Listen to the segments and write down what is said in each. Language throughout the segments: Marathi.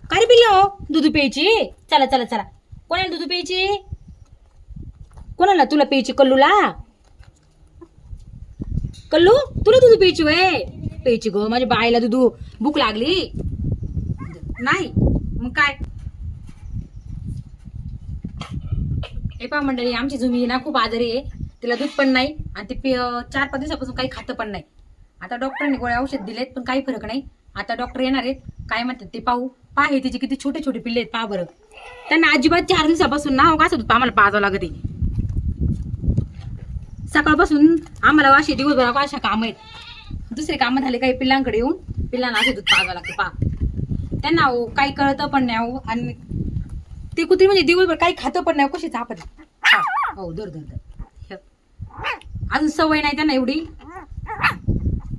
काय रे पिल्लो दूध प्यायची? चला चला चला. कोणाला दूध प्यायची? कोणाला? तुला प्यायची कल्लूला? कल्लू तुला दूध प्यायची वय? प्यायची ग माझ्या बाईला दूध. भूक लागली नाही मग काय? हे पहा मंडळी, आमची झुमी ना खूप आजारी आहे. तिला दूध पण नाही आणि ते 4-5 दिवसापासून काही खातं पण नाही. आता डॉक्टरांनी गोळ्या औषध दिलेत पण काही फरक नाही. आता डॉक्टर येणार आहेत, काय म्हणतात ते पाहू. पहा हे तिचे किती छोटे छोटे पिल्ले आहेत, पहा बरं. त्यांना अजिबात 4 दिवसापासून ना कसं दूध आम्हाला पाजावं लागत आहे. सकाळपासून आम्हाला असे दिवसभर अशा काम आहेत. दुसरे काम झाले काही पिल्लांकडे येऊन पिल्लांना असे दूध पाजावं लागते. पहा त्यांना काही कळतं पण नाही. आणि ते कुत्री म्हणजे दिवसभर काही खातं पण नाही. कशी चापत हो दर दर दर. अजून सवय नाही त्यांना एवढी.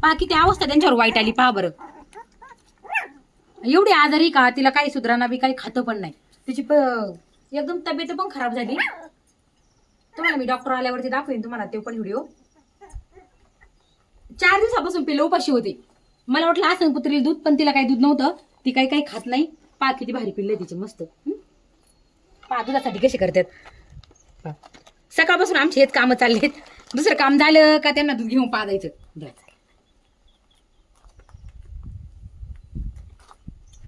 पहा किती अवस्था त्यांच्यावर वाईट आली. पहा बरं एवढी आजारी का तिला काही सुधारणा बी काही खातं पण नाही. तिची एकदम तब्येत पण खराब झाली. तुम्हाला मी डॉक्टर आल्यावरती दाखवेन तुम्हाला ते पण व्हिडिओ. 4 दिवसापासून पिल्लं उपाशी होती. मला वाटलं असं कुत्रीला दूध, पण तिला काही दूध नव्हतं. ती काही काही खात नाही. पहा किती भारी पिल्ले तिचे मस्त. पहा दुधासाठी कसे करतात. सकाळपासून आमचे हेच कामं चाललेत. दुसरं काम झालं का त्यांना दूध घेऊन पाजायचं.